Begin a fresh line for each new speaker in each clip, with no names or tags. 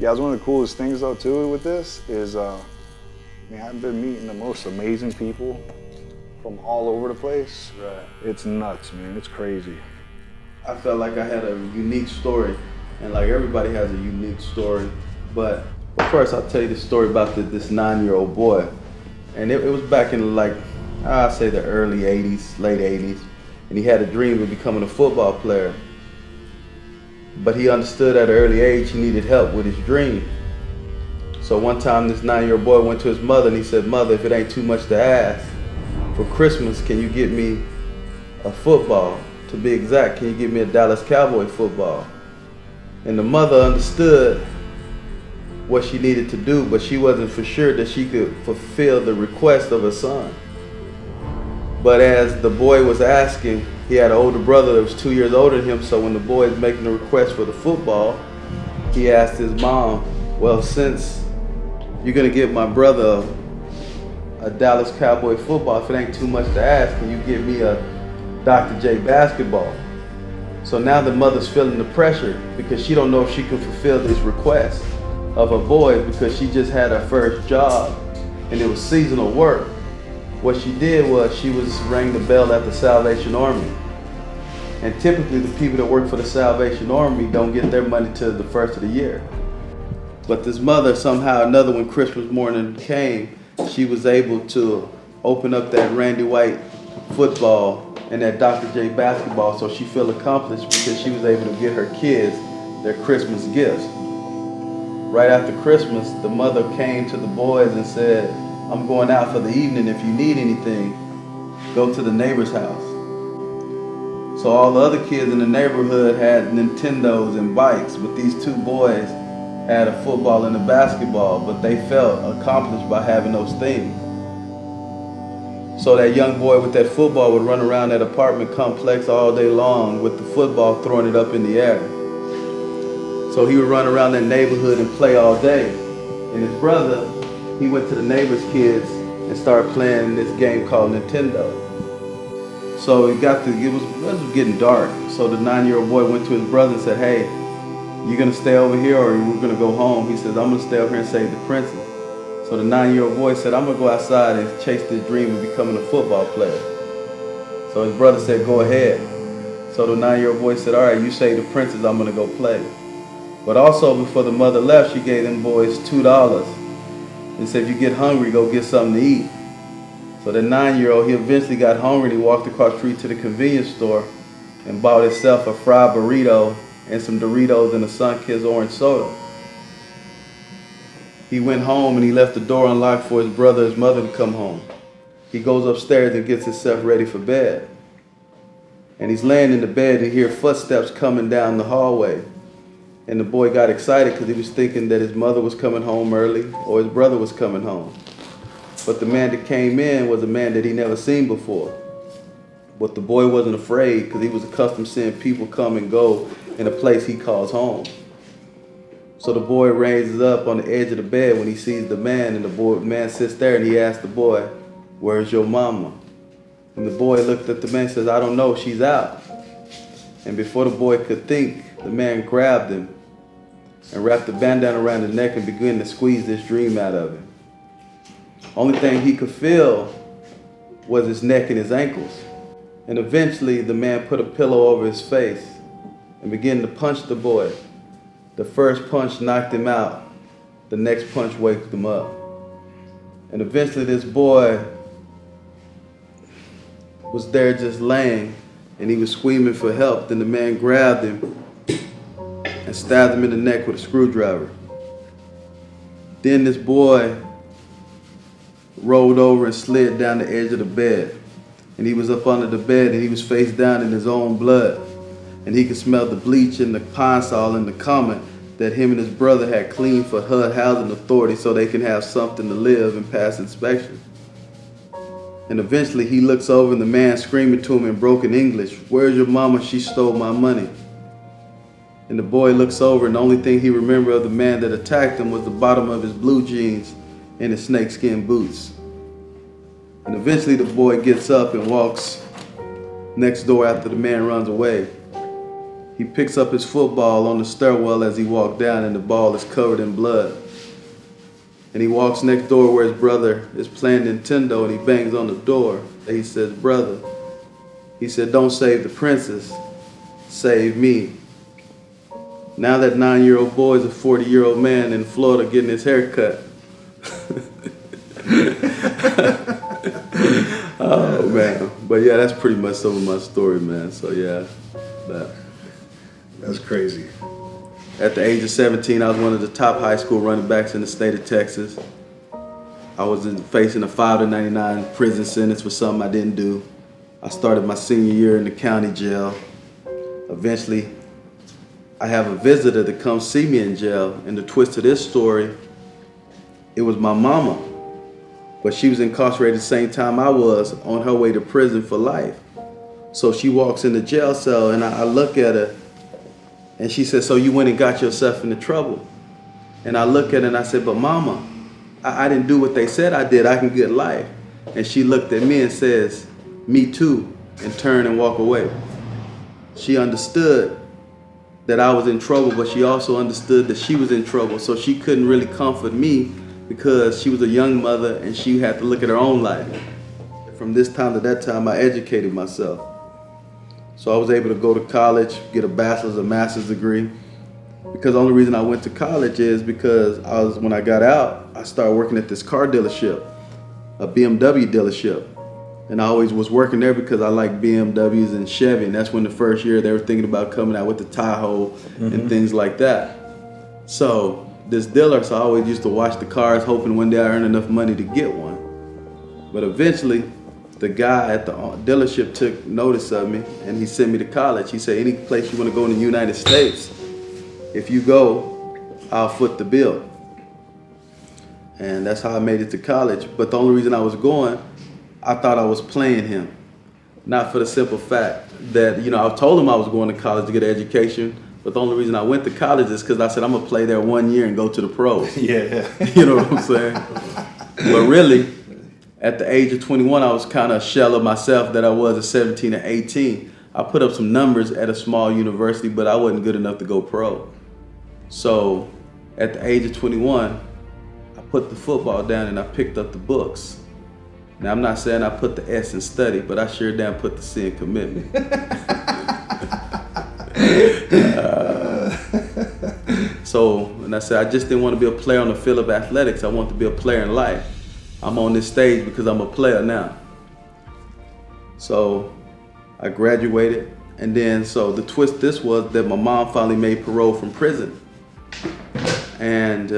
Yeah, it's one of the coolest things though too with this is, man, I've been meeting the most amazing people from all over the place.
Right.
It's nuts, man. It's crazy.
I felt like I had a unique story, and like everybody has a unique story. But first, I'll tell you the story about this 9-year-old boy, and it was back in like I'd say the early '80s, late '80s, and he had a dream of becoming a football player. But he understood at an early age he needed help with his dream. So one time this 9-year-old boy went to his mother and he said, "Mother, if it ain't too much to ask, for Christmas, can you get me a football? To be exact, can you get me a Dallas Cowboy football?" And the mother understood what she needed to do, but she wasn't for sure that she could fulfill the request of her son. But as the boy was asking, he had an older brother that was 2 years older than him, so when the boy is making the request for the football, he asked his mom, "Well, since you're gonna give my brother a Dallas Cowboy football, if it ain't too much to ask, can you give me a Dr. J basketball?" So now the mother's feeling the pressure because she don't know if she can fulfill this request of her boy because she just had her first job and it was seasonal work. What she did was she rang the bell at the Salvation Army. And typically the people that work for the Salvation Army don't get their money till the first of the year. But this mother, somehow or another, when Christmas morning came, she was able to open up that Randy White football and that Dr. J basketball, so she felt accomplished because she was able to get her kids their Christmas gifts. Right after Christmas, the mother came to the boys and said, "I'm going out for the evening. If you need anything, go to the neighbor's house." So all the other kids in the neighborhood had Nintendos and bikes, but these two boys had a football and a basketball, but they felt accomplished by having those things. So that young boy with that football would run around that apartment complex all day long with the football, throwing it up in the air. So he would run around that neighborhood and play all day. And his brother, he went to the neighbor's kids and started playing this game called Nintendo. So it was getting dark. So the 9-year-old boy went to his brother and said, "Hey, you gonna stay over here or we're gonna go home?" He says, "I'm gonna stay over here and save the princess." So the 9-year-old boy said, "I'm gonna go outside and chase this dream of becoming a football player." So his brother said, "Go ahead." So the 9-year-old boy said, "All right, you save the princess, I'm gonna go play." But also before the mother left, she gave them boys $2 and said, "If you get hungry, go get something to eat." So the 9-year-old, he eventually got hungry and he walked across the street to the convenience store and bought himself a fried burrito and some Doritos and a Sunkist orange soda. He went home and he left the door unlocked for his brother and his mother to come home. He goes upstairs and gets himself ready for bed. And he's laying in the bed and he hears footsteps coming down the hallway. And the boy got excited because he was thinking that his mother was coming home early or his brother was coming home. But the man that came in was a man that he never seen before. But the boy wasn't afraid because he was accustomed to seeing people come and go in a place he calls home. So the boy raises up on the edge of the bed when he sees the man, and the man sits there and he asks the boy, "Where's your mama?" And the boy looked at the man and says, "I don't know, she's out." And before the boy could think, the man grabbed him and wrapped the bandana around his neck and began to squeeze this dream out of him. Only thing he could feel was his neck and his ankles. And eventually the man put a pillow over his face and began to punch the boy. The first punch knocked him out. The next punch waked him up. And eventually this boy was there just laying and he was screaming for help. Then the man grabbed him and stabbed him in the neck with a screwdriver. Then this boy rolled over and slid down the edge of the bed. And he was up under the bed and he was face down in his own blood. And he could smell the bleach and the pine sol and the common that him and his brother had cleaned for HUD Housing Authority so they can have something to live and pass inspection. And eventually he looks over and the man screaming to him in broken English, "Where's your mama? She stole my money." And the boy looks over and the only thing he remembered of the man that attacked him was the bottom of his blue jeans and his snakeskin boots. And eventually the boy gets up and walks next door after the man runs away. He picks up his football on the stairwell as he walks down, and the ball is covered in blood. And he walks next door where his brother is playing Nintendo, and he bangs on the door. And he says, "Brother," he said, "don't save the princess, save me." Now that 9-year-old boy is a 40-year-old man in Florida getting his hair cut. Oh man, but yeah, that's pretty much some of my story, man. So yeah,
that's crazy.
At the age of 17, I was one of the top high school running backs in the state of Texas. I was facing a 5 to 99 prison sentence for something I didn't do. I started my senior year in the county jail. Eventually, I have a visitor that comes see me in jail, and the twist to this story, it was my mama. But she was incarcerated the same time I was, on her way to prison for life. So she walks in the jail cell, and I look at her, and she said, "So you went and got yourself into trouble?" And I look at her and I said, "But mama, I didn't do what they said I did. I can get life." And she looked at me and says, "Me too," and turned and walked away. She understood that I was in trouble, but she also understood that she was in trouble. So she couldn't really comfort me because she was a young mother and she had to look at her own life. From this time to that time, I educated myself. So I was able to go to college, get a bachelor's, a master's degree. Because the only reason I went to college is because when I got out, I started working at this car dealership, a BMW dealership. And I always was working there because I like BMWs and Chevy. And that's when the first year they were thinking about coming out with the Tahoe and things like that. So this dealer, so I always used to watch the cars, hoping one day I earn enough money to get one. But eventually, the guy at the dealership took notice of me and he sent me to college. He said, "Any place you want to go in the United States, if you go, I'll foot the bill." And that's how I made it to college. But the only reason I was going, I thought I was playing him. Not for the simple fact that, I told him I was going to college to get an education, but the only reason I went to college is because I said I'm going to play there 1 year and go to the pros.
Yeah.
You know what I'm saying? But really, at the age of 21, I was kind of a shell of myself that I was at 17 and 18. I put up some numbers at a small university, but I wasn't good enough to go pro. So at the age of 21, I put the football down and I picked up the books. Now, I'm not saying I put the S in study, but I sure damn put the C in commitment. So, and I said, I just didn't want to be a player on the field of athletics. I want to be a player in life. I'm on this stage because I'm a player now. So I graduated, and then so the twist this was that my mom finally made parole from prison. And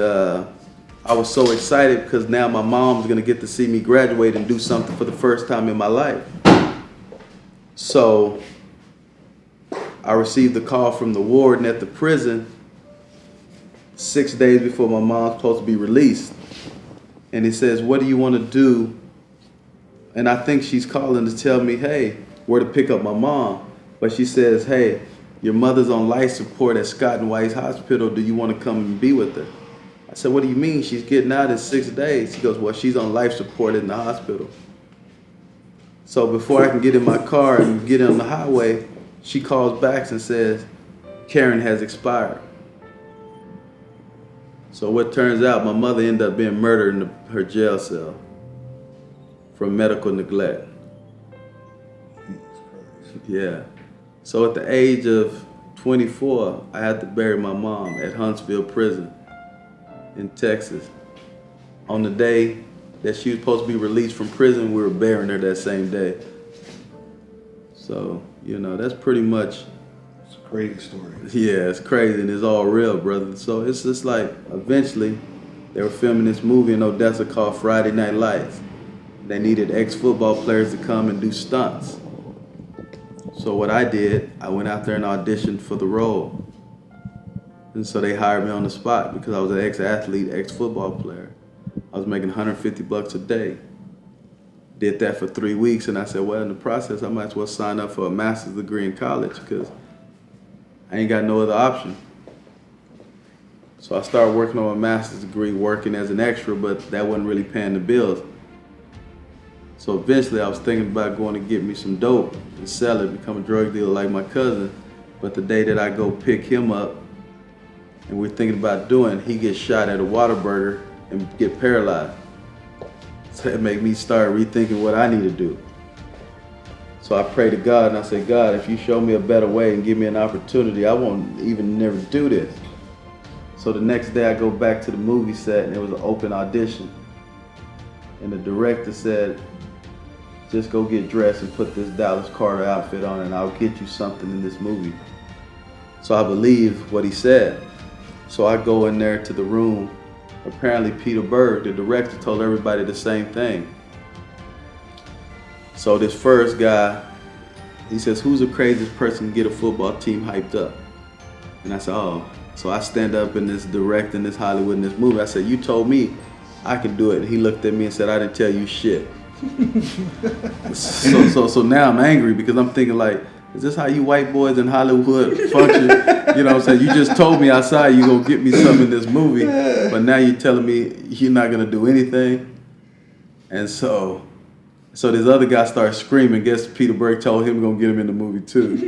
I was so excited because now my mom's gonna get to see me graduate and do something for the first time in my life. So I received a call from the warden at the prison 6 days before my mom's supposed to be released. And he says, "What do you want to do?" And I think she's calling to tell me, hey, where to pick up my mom. But she says, "Hey, your mother's on life support at Scott and White's Hospital. Do you want to come and be with her?" I said, "What do you mean? She's getting out in 6 days." He goes, "Well, she's on life support in the hospital." So before I can get in my car and get on the highway, she calls back and says, "Karen has expired." So what turns out, my mother ended up being murdered in her jail cell from medical neglect. Yeah. So at the age of 24, I had to bury my mom at Huntsville Prison in Texas. On the day that she was supposed to be released from prison, we were burying her that same day. So, that's pretty much...
It's a crazy story.
Yeah, it's crazy, and it's all real, brother. So it's just like, eventually, they were filming this movie in Odessa called Friday Night Lights. They needed ex-football players to come and do stunts. So what I did, I went out there and auditioned for the role. And so they hired me on the spot because I was an ex-athlete, ex-football player. I was making $150 a day. Did that for 3 weeks, and I said, well, in the process, I might as well sign up for a master's degree in college because I ain't got no other option. So I started working on my master's degree, working as an extra, but that wasn't really paying the bills. So eventually I was thinking about going to get me some dope and sell it, become a drug dealer like my cousin. But the day that I go pick him up and we're thinking about doing, he gets shot at a Whataburger and get paralyzed. So it made me start rethinking what I need to do. So I pray to God and I say, God, if you show me a better way and give me an opportunity, I won't even never do this. So the next day I go back to the movie set and it was an open audition. And the director said, just go get dressed and put this Dallas Carter outfit on and I'll get you something in this movie. So I believe what he said. So I go in there to the room. Apparently Peter Berg, the director, told everybody the same thing. So this first guy, he says, who's the craziest person to get a football team hyped up? And I said, oh. So I stand up in this directing this Hollywood in this movie. I said, you told me I can do it. And he looked at me and said, I didn't tell you shit. So now I'm angry because I'm thinking like, is this how you white boys in Hollywood function? You know what I'm saying? You just told me outside you gonna get me something in this movie, but now you're telling me you're not gonna do anything. And so this other guy started screaming. Guess Peter Berg told him gonna get him in the movie too.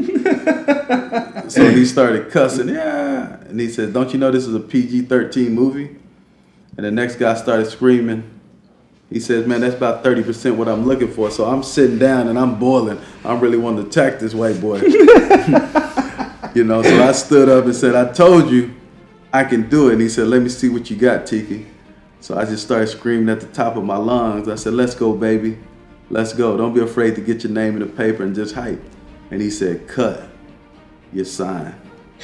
So he started cussing, yeah. And he said, don't you know this is a PG-13 movie? And the next guy started screaming. He says, man, that's about 30% what I'm looking for. So I'm sitting down and I'm boiling. I'm really wanting to attack this white boy. You know, so I stood up and said, I told you I can do it. And he said, let me see what you got, Tiki. So I just started screaming at the top of my lungs. I said, let's go, baby. Let's go. Don't be afraid to get your name in the paper and just hype. And he said, cut. You're signed.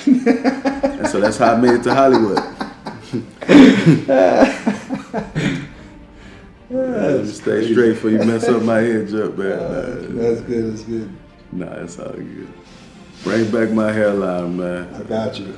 And so that's how I made it to Hollywood. Stay straight before you mess up my edge up, man.
That's good, that's good.
Nah, it's all good. Bring back my hairline, man.
I got you.